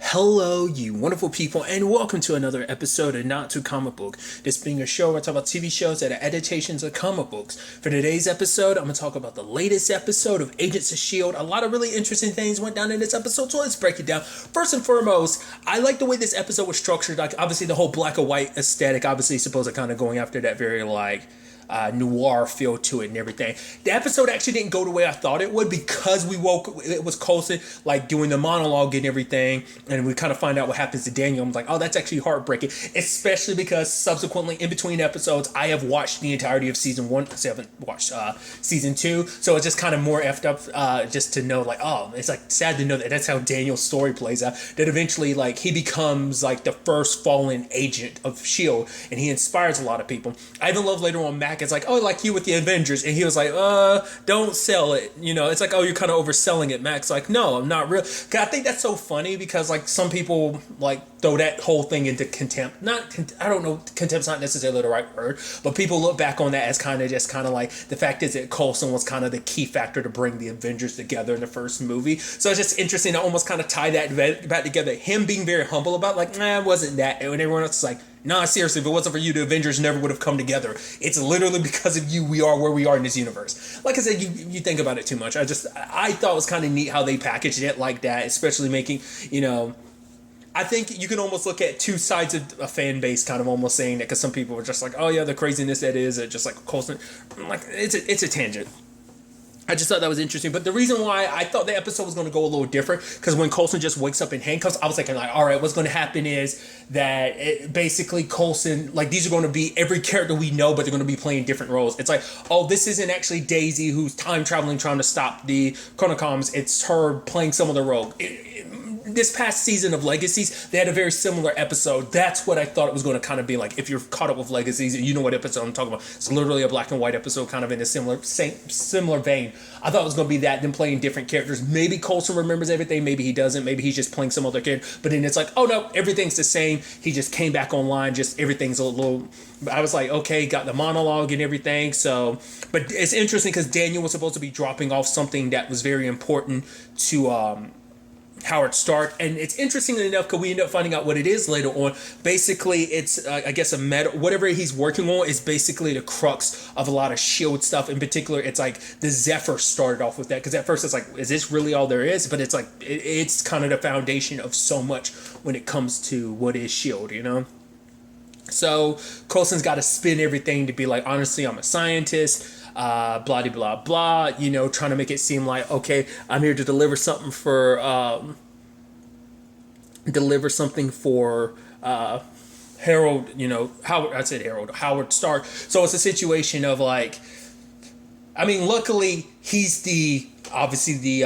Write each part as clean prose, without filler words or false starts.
Hello, you wonderful people, and welcome to another episode of Not Too Comic Book. This being a show where I talk about TV shows that are adaptations of comic books. For today's episode, I'm going to talk about the latest episode of Agents of S.H.I.E.L.D. A lot of really interesting things went down in this episode, so let's break it down. First and foremost, I like the way this episode was structured. Like, obviously, the whole black and white aesthetic, obviously, supposed to kind of going after that very, noir feel to it and everything. The episode actually didn't go the way I thought it would because it was Coulson doing the monologue and everything, and we kind of find out what happens to Daniel. I'm like, oh, that's actually heartbreaking, especially because subsequently in between episodes I have watched the entirety of season 1. I haven't watched season 2, so it's just kind of more effed up just to know, like, oh, it's like sad to know that that's how Daniel's story plays out, that eventually he becomes the first fallen agent of S.H.I.E.L.D. and he inspires a lot of people. I even love later on Mac. It's like, oh, like you with the Avengers. And he was like, don't sell it. It's like, oh, you're kind of overselling it. Mac's like, no, I'm not real. I think that's so funny because some people throw that whole thing into contempt. I don't know, contempt's not necessarily the right word, but people look back on that as the fact is that Coulson was kind of the key factor to bring the Avengers together in the first movie. So it's just interesting to almost kind of tie that back together. Him being very humble about it wasn't that. And everyone else is like, nah, seriously, if it wasn't for you, the Avengers never would have come together. It's literally because of you we are where we are in this universe. Like I said, you think about it too much. I thought it was kind of neat how they packaged it like that, especially making, I think you can almost look at two sides of a fan base kind of almost saying that, because some people are just like, oh yeah, the craziness that is, just like Coulson. It's a tangent. I just thought that was interesting. But the reason why I thought the episode was going to go a little different, because when Coulson just wakes up in handcuffs, I was thinking all right, what's going to happen is that basically Coulson, these are going to be every character we know, but they're going to be playing different roles. It's like, oh, this isn't actually Daisy who's time traveling trying to stop the Chronocoms. It's her playing some other role. This past season of Legacies, they had a very similar episode. That's what I thought it was going to kind of be like. If you're caught up with Legacies, you know what episode I'm talking about. It's literally a black and white episode, kind of in a similar vein. I thought it was going to be that, them playing different characters. Maybe Coulson remembers everything, maybe he doesn't, maybe he's just playing some other character. But then it's like, oh no, everything's the same. He just came back online, just everything's a little... I was like, okay, got the monologue and everything. So, but it's interesting because Daniel was supposed to be dropping off something that was very important to Howard Stark, and it's interesting enough because we end up finding out what it is later on. Basically, it's I guess a whatever he's working on is basically the crux of a lot of S.H.I.E.L.D. stuff. In particular, it's like the Zephyr started off with that, because at first it's like, is this really all there is? But it's like it's kind of the foundation of so much when it comes to what is S.H.I.E.L.D. So Coulson's got to spin everything to be like, honestly, I'm a scientist. Blah, blah, blah, trying to make it seem like, okay, I'm here to deliver something for Harold, Howard Stark. So it's a situation of luckily he's obviously the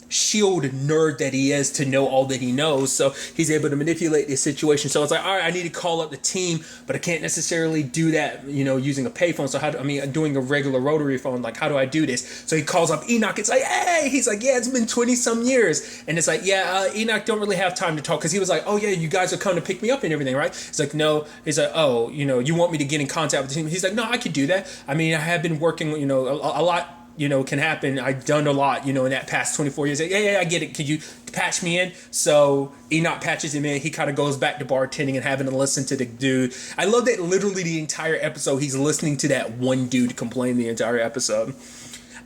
S.H.I.E.L.D. nerd that he is to know all that he knows, so he's able to manipulate the situation. So it's like, all right, I need to call up the team, but I can't necessarily do that, using a payphone. So doing a regular rotary phone, how do I do this? So he calls up Enoch. It's like, hey, he's like, yeah, it's been 20 some years, and it's like, yeah, Enoch don't really have time to talk, because he was like, oh yeah, you guys are coming to pick me up and everything, right? It's like, no. He's like, oh, you want me to get in contact with the team? He's like, no, I could do that. I have been working, a lot. Can happen. I've done a lot, in that past 24 years. Yeah, I get it. Could you patch me in? So Enoch patches him in. He kind of goes back to bartending and having to listen to the dude. I love that literally the entire episode, he's listening to that one dude complain the entire episode.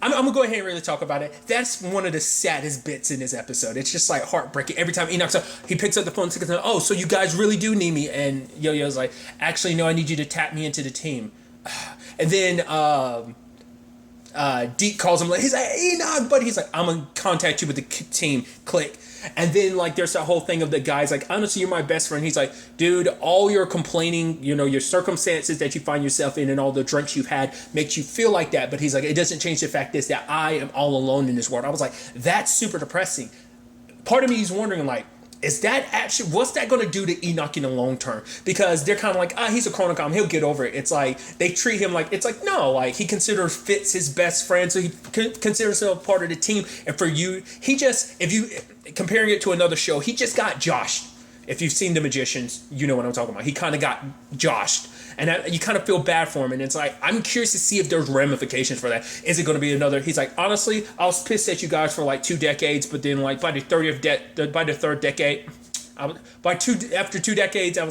I'm going to go ahead and really talk about it. That's one of the saddest bits in this episode. It's just heartbreaking. Every time Enoch's up, he picks up the phone and says, oh, so you guys really do need me? And Yo-Yo's like, actually, no, I need you to tap me into the team. And then, Deke calls him, he's like, Enoch, buddy. He's like, I'm gonna contact you with the team. Click. And then there's that whole thing of the guys honestly, you're my best friend. He's like, dude, all your complaining, your circumstances that you find yourself in and all the drinks you've had makes you feel like that. But he's like, it doesn't change the fact is that I am all alone in this world. I was like, that's super depressing. Part of me is wondering is that actually, what's that going to do to Enoch in the long term? Because they're kind of like, he's a Chronocom, he'll get over it. It's like, they treat him he considers Fitz his best friend, so he considers himself part of the team. And for you, comparing it to another show, he just got joshed. If you've seen The Magicians, you know what I'm talking about. He kind of got joshed, and you kind of feel bad for him. And it's like, I'm curious to see if there's ramifications for that. Is it going to be another? He's like, honestly, I was pissed at you guys for like 2 decades, but then like by the third decade, after 2 decades, I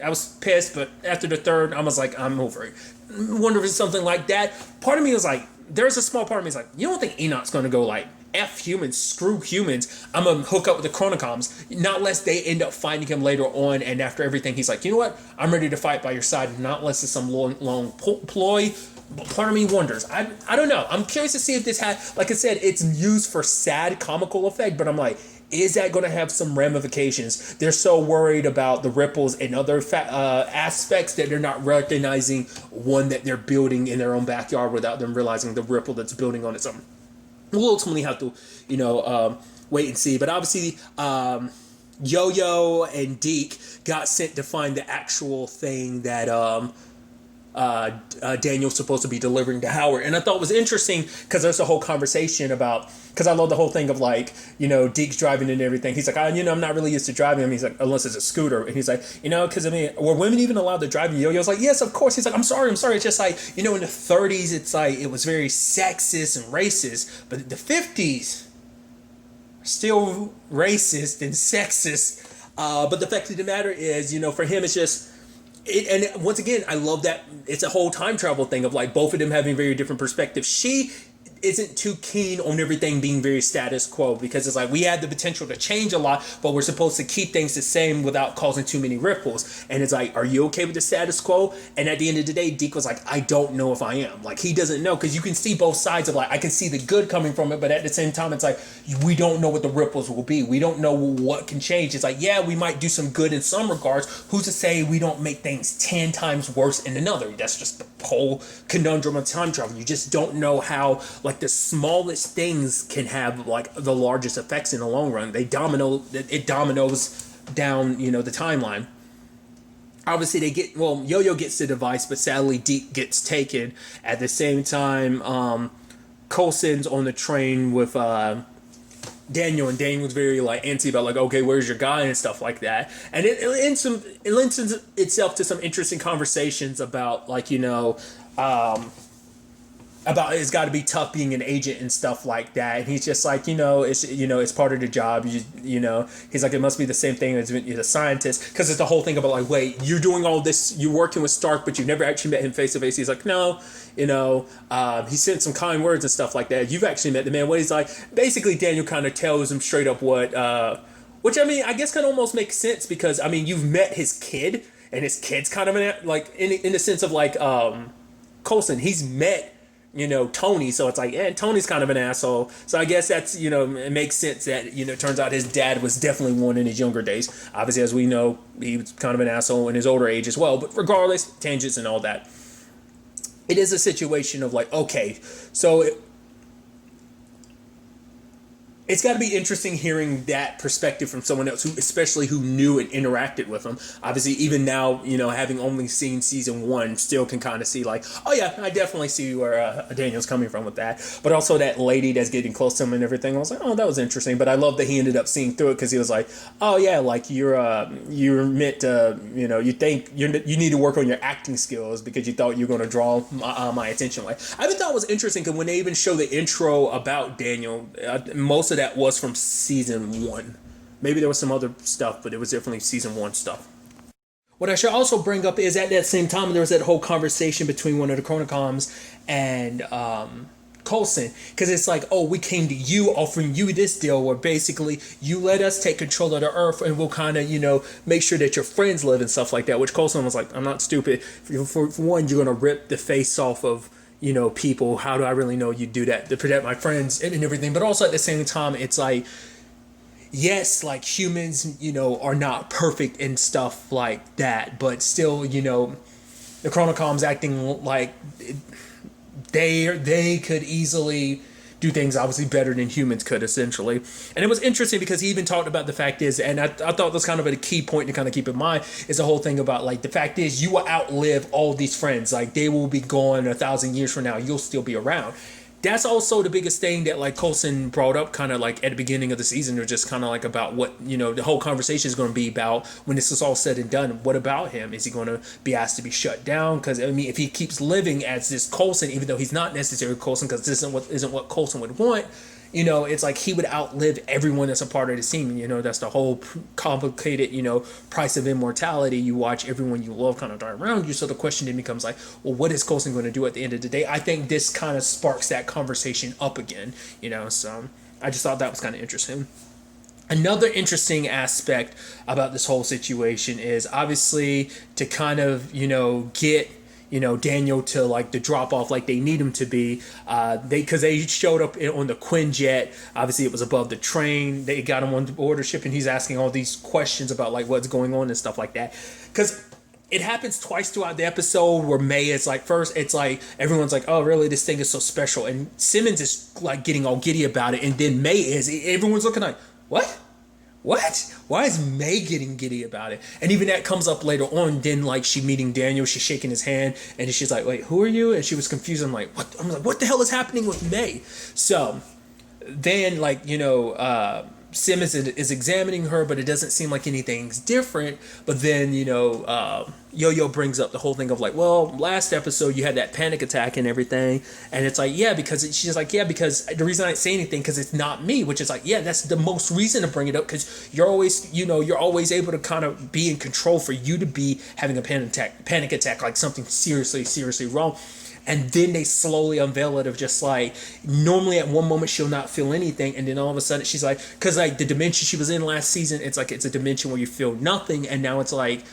was pissed, but after the third, I was like, I'm over it. I wonder if it's something like that. Part of me was like, there's a small part of me is like, you don't think Enoch's going to go like, F humans, screw humans, I'm going to hook up with the Chronocoms, not unless they end up finding him later on, and after everything, he's like, you know what, I'm ready to fight by your side, not unless it's some long ploy. But part of me wonders. I don't know. I'm curious to see if this had, like I said, it's used for sad comical effect, but I'm like, is that going to have some ramifications? They're so worried about the ripples and other aspects that they're not recognizing one that they're building in their own backyard without them realizing the ripple that's building on its own. We'll ultimately have to, wait and see. But obviously, Yo-Yo and Deke got sent to find the actual thing that Daniel's supposed to be delivering to Howard. And I thought it was interesting because there's a whole conversation about, because I love the whole thing of like, Deke's driving and everything. He's like, I'm not really used to driving him. He's like, unless it's a scooter. And he's like, because were women even allowed to drive Yo-Yo's? Like, yes, of course. He's like, I'm sorry. It's just like, in the 30s, it's like, it was very sexist and racist. But the 50s, still racist and sexist. But the fact of the matter is, for him, it's just, and once again, I love that it's a whole time travel thing of like both of them having very different perspectives. She isn't too keen on everything being very status quo because it's like we had the potential to change a lot, but we're supposed to keep things the same without causing too many ripples. And it's like, are you okay with the status quo? And at the end of the day, Deke was like, I don't know if I am. Like, he doesn't know, because you can see both sides of like, I can see the good coming from it, but at the same time, it's like, we don't know what the ripples will be. We don't know what can change. It's like, yeah, we might do some good in some regards. Who's to say we don't make things 10 times worse in another? That's just the whole conundrum of time travel. You just don't know how, like, the smallest things can have like the largest effects in the long run. It dominoes down, the timeline. Obviously Yo-Yo gets the device, but sadly Deke gets taken. At the same time, Coulson's on the train with Daniel, and Daniel was very like antsy about like, okay, where's your guy and stuff like that. And it lends itself to some interesting conversations about like, about it's got to be tough being an agent and stuff like that. And he's just like, it's part of the job. He's like, it must be the same thing as a scientist, because it's the whole thing about like, wait, you're doing all this, you're working with Stark, but you've never actually met him face to face. He's like, no, he sent some kind words and stuff like that. You've actually met the man. What he's like, basically Daniel kind of tells him straight up what, which I mean, I guess kind of almost makes sense, because I mean, you've met his kid, and his kid's kind of like in the sense of like Coulson, he's met Tony, so it's like, Tony's kind of an asshole. So I guess that's, it makes sense that, it turns out his dad was definitely one in his younger days. Obviously, as we know, he was kind of an asshole in his older age as well. But regardless, tangents and all that. It is a situation of like, okay, so it's got to be interesting hearing that perspective from someone else especially who knew and interacted with him. Obviously, even now, having only seen season 1, still can kind of see like, oh yeah, I definitely see where Daniel's coming from with that. But also that lady that's getting close to him and everything, I was like, oh, that was interesting. But I love that he ended up seeing through it, because he was like, oh yeah, like you're meant to, you think you need to work on your acting skills because you thought you were going to draw my attention. Like, I even thought it was interesting because when they even show the intro about Daniel, most of that was from season 1. Maybe there was some other stuff, but it was definitely season 1 stuff. What I should also bring up is at that same time, there was that whole conversation between one of the Chronocoms and Coulson, because it's like, oh, we came to you offering you this deal where basically you let us take control of the earth and we'll kind of, make sure that your friends live and stuff like that, which Coulson was like, I'm not stupid. For one, you're going to rip the face off of people. How do I really know you do that to protect my friends and everything? But also at the same time, it's like, yes, like humans, are not perfect and stuff like that, but still, the Chronocoms acting like they could easily do things obviously better than humans could, essentially. And it was interesting because he even talked about the fact is, and I thought that's kind of a key point to kind of keep in mind, is the whole thing about like the fact is you will outlive all these friends. Like they will be gone 1,000 years from now. You'll still be around. that's also the biggest thing that like Coulson brought up kind of like at the beginning of the season, or just kind of like about what, you know, the whole conversation is going to be about when this is all said and done. What about him? Is he going to be asked to be shut down? Because I mean, if he keeps living as this Coulson, even though he's not necessarily Coulson, because this isn't what Coulson would want, you know, it's like he would outlive everyone that's a part of the team. You know, that's the whole complicated, you know, price of immortality. You watch everyone you love kind of die around you. So the question then becomes like, well, what is Coulson going to do at the end of the day? I think this kind of sparks that conversation up again, you know, so I just thought that was kind of interesting. Another interesting aspect about this whole situation is obviously to kind of, you know, get, you know, Daniel to like the drop off like they need him to be. Because they showed up on the Quinjet. Obviously, it was above the train. They got him on the border ship, and he's asking all these questions about like what's going on and stuff like that. Because it happens twice throughout the episode where May is like, first it's like everyone's like, oh really, this thing is so special, and Simmons is like getting all giddy about it, and then May is, everyone's looking like, what? Why is May getting giddy about it? And even that comes up later on. Then like she meeting Daniel, she's shaking his hand, and she's like, wait, who are you? And she was confused. I'm like, what the hell is happening with May? So then like, you know, Simmons is examining her, but it doesn't seem like anything's different. But then, you know, Yo-Yo brings up the whole thing of like, well, last episode you had that panic attack and everything. And it's like, yeah, because she's like, yeah, because the reason I didn't say anything, because it's not me, which is like, yeah, that's the most reason to bring it up, because you're always, you know, you're always able to kind of be in control for you to be having a panic attack, like something seriously wrong. And then they slowly unveil it of just like, normally at one moment she'll not feel anything, and then all of a sudden she's like, because like the dimension she was in last season, it's like it's a dimension where you feel nothing, and now it's like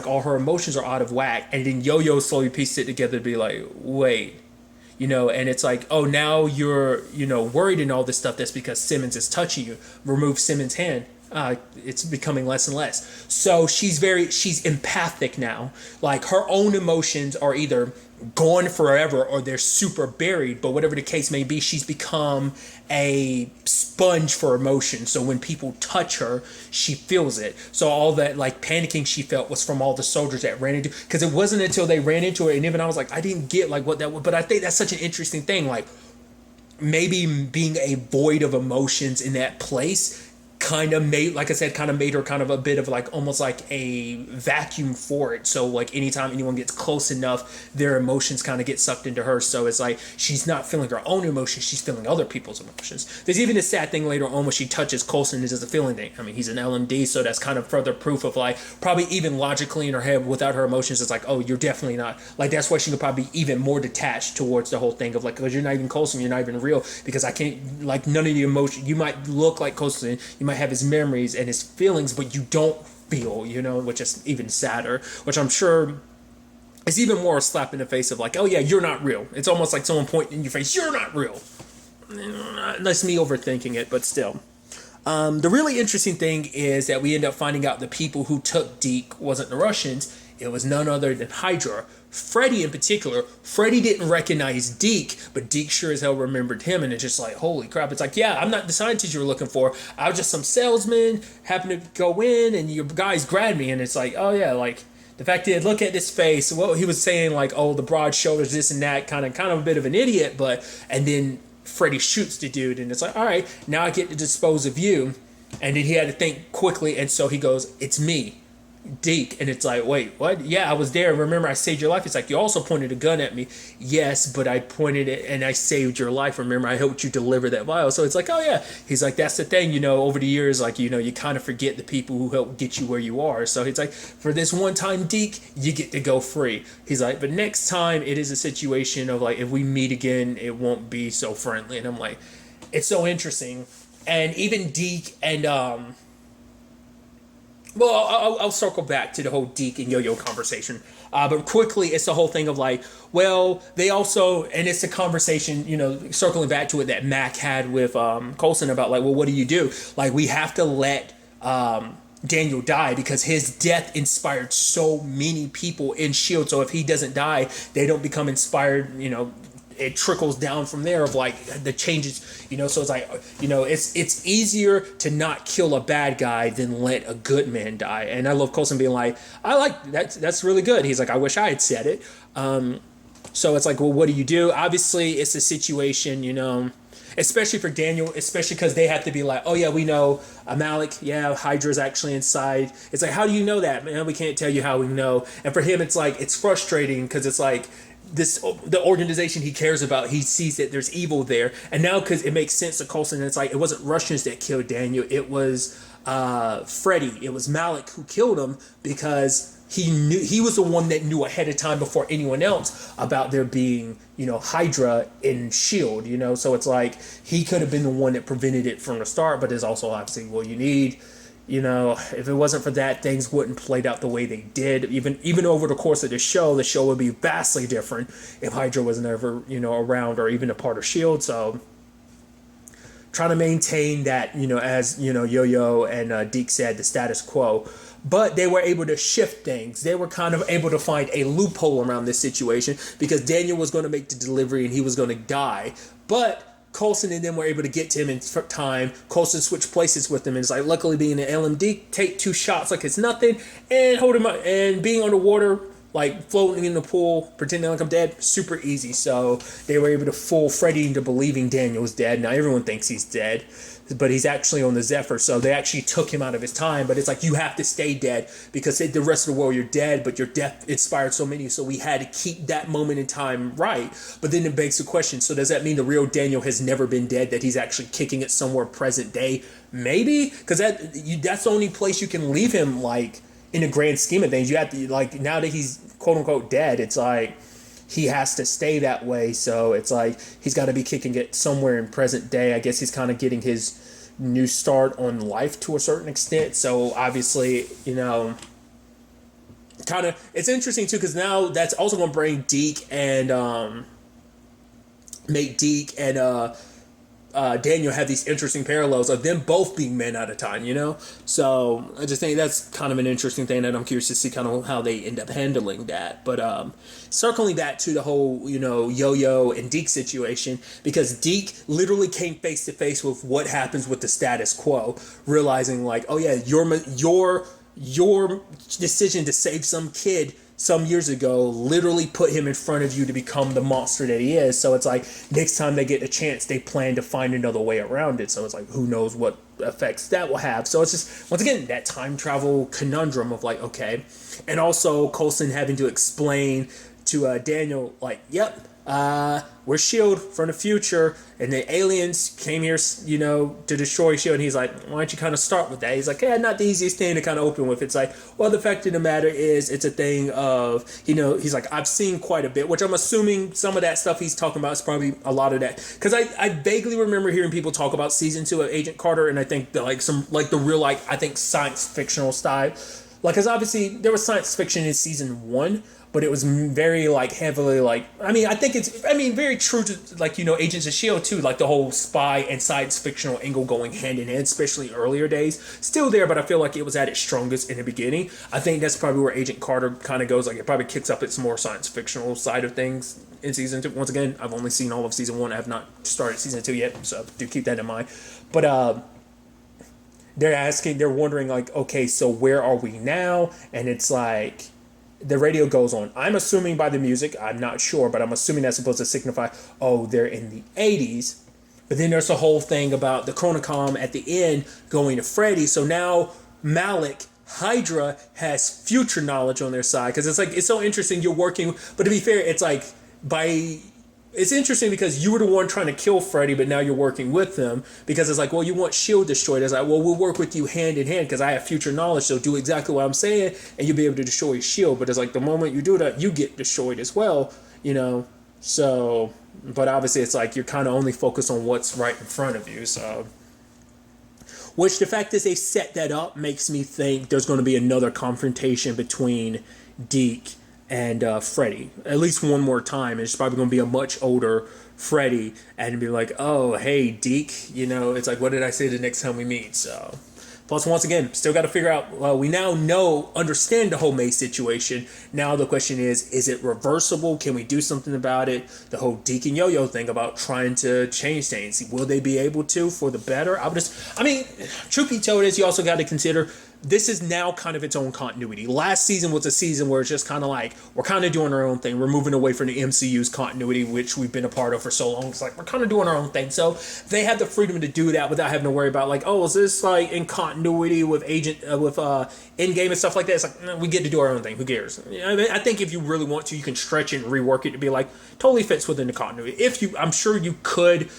all her emotions are out of whack. And then Yo-Yo slowly pieced it together to be like, wait, you know, and it's like, oh, now you're, you know, worried and all this stuff. That's because Simmons is touching you. Remove Simmons' hand. It's becoming less and less. So she's empathic now. Like her own emotions are either gone forever or they're super buried, but whatever the case may be, she's become a sponge for emotion. So when people touch her, she feels it. So all that like panicking she felt was from all the soldiers that ran into, because it wasn't until they ran into her, and even I was like, I didn't get like what that was. But I think that's such an interesting thing, like maybe being a void of emotions in that place kind of made, like I said, kind of made her kind of a bit of like almost like a vacuum for it. So like anytime anyone gets close enough, their emotions kind of get sucked into her. So it's like she's not feeling her own emotions, she's feeling other people's emotions. There's even a sad thing later on when she touches Coulson. It doesn't feel anything. I mean, he's an LMD, so that's kind of further proof of like probably even logically in her head without her emotions, it's like, oh, you're definitely not, like that's why she could probably be even more detached towards the whole thing of like, because you're not even Coulson, you're not even real, because I can't, like none of the emotion, you might look like Coulson, you might have his memories and his feelings, but you don't feel, you know, which is even sadder, which I'm sure is even more a slap in the face of like, oh yeah, you're not real. It's almost like someone pointing in your face, you're not real. That's me overthinking it, but still. The really interesting thing is that we end up finding out the people who took Deke wasn't the Russians. It was none other than Hydra. Freddie in particular, Freddie didn't recognize Deke, but Deke sure as hell remembered him, and it's just like, holy crap. It's like, yeah, I'm not the scientist you were looking for. I was just some salesman, happened to go in, and your guys grabbed me, and it's like, oh yeah, like, the fact that look at this face, well, he was saying like, oh, the broad shoulders, this and that, kind of a bit of an idiot, but, and then Freddie shoots the dude, and it's like, all right, now I get to dispose of you, and then he had to think quickly, and so he goes, it's me, Deke. And it's like, wait, what? Yeah, I was there. Remember, I saved your life. It's like, you also pointed a gun at me. Yes, but I pointed it and I saved your life. Remember, I helped you deliver that vial. So it's like, oh yeah. He's like, that's the thing, you know, over the years, like, you know, you kind of forget the people who helped get you where you are. So it's like, for this one time, Deke, you get to go free. He's like, but next time it is a situation of like, if we meet again, it won't be so friendly. And I'm like, it's so interesting. And even Deke and, well, I'll circle back to the whole Deke and Yo-Yo conversation. But quickly, it's the whole thing of like, well, they also, and it's a conversation, you know, circling back to it that Mac had with Coulson about like, well, what do you do? Like, we have to let Daniel die because his death inspired so many people in S.H.I.E.L.D. So if he doesn't die, they don't become inspired, you know, it trickles down from there of like the changes, you know. So it's like, you know, it's easier to not kill a bad guy than let a good man die. And I love Coulson being like, I like that's really good. He's like, I wish I had said it. So it's like, well, what do you do? Obviously, it's a situation, especially for Daniel, especially because they have to be like, oh yeah, we know Malik, yeah, Hydra's actually inside. It's like, how do you know that? Man, we can't tell you how we know. And for him, it's like, it's frustrating because it's like, the organization he cares about, he sees that there's evil there, and now because it makes sense to Coulson, it's like it wasn't Russians that killed Daniel, it was Freddy, it was Malik who killed him because he was the one that knew ahead of time before anyone else about there being Hydra in S.H.I.E.L.D. So it's like he could have been the one that prevented it from the start, but there's also obviously, well, you need. If it wasn't for that, things wouldn't played out the way they did. Even over the course of the show would be vastly different if Hydra was never, around or even a part of S.H.I.E.L.D. So trying to maintain that, as, Yo-Yo and Deke said, the status quo. But they were able to shift things. They were kind of able to find a loophole around this situation because Daniel was going to make the delivery and he was going to die. But Coulson and them were able to get to him in time. Coulson switched places with him, and it's like, luckily being an LMD, take 2 shots like it's nothing, and hold him up. And being underwater, like floating in the pool, pretending like I'm dead, super easy. So they were able to fool Freddy into believing Daniel's dead. Now everyone thinks he's dead, but he's actually on the Zephyr. So they actually took him out of his time. But it's like, you have to stay dead because the rest of the world, you're dead, but your death inspired so many. So we had to keep that moment in time right. But then it begs the question, so does that mean the real Daniel has never been dead, that he's actually kicking it somewhere present day? Maybe, because that's the only place you can leave him, like, in the grand scheme of things. You have to, like, now that he's quote unquote dead, it's like he has to stay that way. So it's like he's got to be kicking it somewhere in present day. I guess he's kind of getting his new start on life to a certain extent. So obviously, kind of, it's interesting too, because now that's also going to bring Deke and make Deke and Daniel have these interesting parallels of them both being men at a time, So I just think that's kind of an interesting thing that I'm curious to see kind of how they end up handling that. But circling back to the whole, Yo-Yo and Deke situation, because Deke literally came face to face with what happens with the status quo, realizing like, oh yeah, your decision to save some kid some years ago literally put him in front of you to become the monster that he is. So it's like next time they get a chance, they plan to find another way around it. So it's like, who knows what effects that will have. So it's just, once again, that time travel conundrum of like, okay. And also Coulson having to explain to Daniel, like, yep, we're S.H.I.E.L.D. from the future, and the aliens came here, to destroy S.H.I.E.L.D. And he's like, why don't you kind of start with that? He's like, yeah, not the easiest thing to kind of open with. It's like, well, the fact of the matter is, it's a thing of, he's like, I've seen quite a bit, which I'm assuming some of that stuff he's talking about is probably a lot of that. Because I vaguely remember hearing people talk about season 2 of Agent Carter, and I think that like some, like the real, like, I think science fictional style. Like, because obviously there was science fiction in season 1, but it was very, like, heavily, like, I think it's very true to, like, Agents of S.H.I.E.L.D. too, like, the whole spy and science fictional angle going hand in hand, especially earlier days. Still there, but I feel like it was at its strongest in the beginning. I think that's probably where Agent Carter kind of goes, like, it probably kicks up its more science fictional side of things in season 2. Once again, I've only seen all of season 1. I have not started season 2 yet, so do keep that in mind. But, they're wondering, like, okay, so where are we now? And it's like, the radio goes on. I'm assuming by the music, I'm not sure, but I'm assuming that's supposed to signify, oh, they're in the 80s. But then there's the whole thing about the Chronocom at the end going to Freddy. So now Malik, Hydra, has future knowledge on their side. Because it's like, it's so interesting, you're working, but to be fair, it's like, it's interesting because you were the one trying to kill Freddy, but now you're working with them because it's like, well, you want S.H.I.E.L.D. destroyed. It's like, well, we'll work with you hand in hand because I have future knowledge, so do exactly what I'm saying, and you'll be able to destroy S.H.I.E.L.D. But it's like the moment you do that, you get destroyed as well, So, but obviously it's like you're kind of only focused on what's right in front of you, so. Which the fact that they set that up makes me think there's going to be another confrontation between Deke and Freddy, at least one more time. It's probably going to be a much older Freddy, and be like, oh, hey, Deke, it's like, what did I say the next time we meet? So, Plus, once again, still got to figure out, well, we now understand the whole May situation. Now the question is it reversible? Can we do something about it? The whole Deacon Yo-Yo thing about trying to change things. Will they be able to for the better? Truth be told is you also got to consider this is now kind of its own continuity. Last season was a season where it's just kind of like, we're kind of doing our own thing. We're moving away from the MCU's continuity, which we've been a part of for so long. It's like, we're kind of doing our own thing. So they had the freedom to do that without having to worry about like, oh, is this like in continuity with Endgame and stuff like that? It's like, no, we get to do our own thing. Who cares? I think if you really want to, you can stretch it and rework it to be like, totally fits within the continuity. I'm sure you could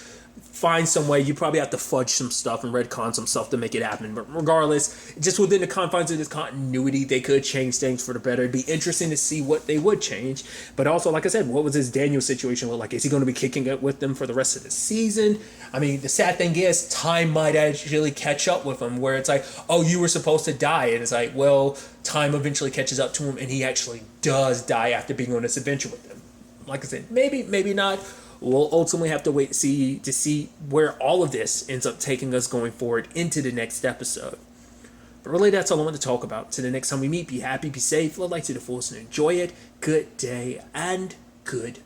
find some way. You probably have to fudge some stuff and retcon some stuff to make it happen. But regardless, just within the confines of this continuity, they could change things for the better. It'd be interesting to see what they would change. But also, like I said, what was this Daniel situation look like? Is he going to be kicking it with them for the rest of the season? I mean, the sad thing is, time might actually catch up with him, where it's like, oh, you were supposed to die. And it's like, well, time eventually catches up to him, and he actually does die after being on this adventure with them. Like I said, maybe, maybe not. We'll ultimately have to wait to see where all of this ends up taking us going forward into the next episode. But really, that's all I want to talk about. Till the next time we meet, be happy, be safe, live life to the fullest, and enjoy it. Good day and good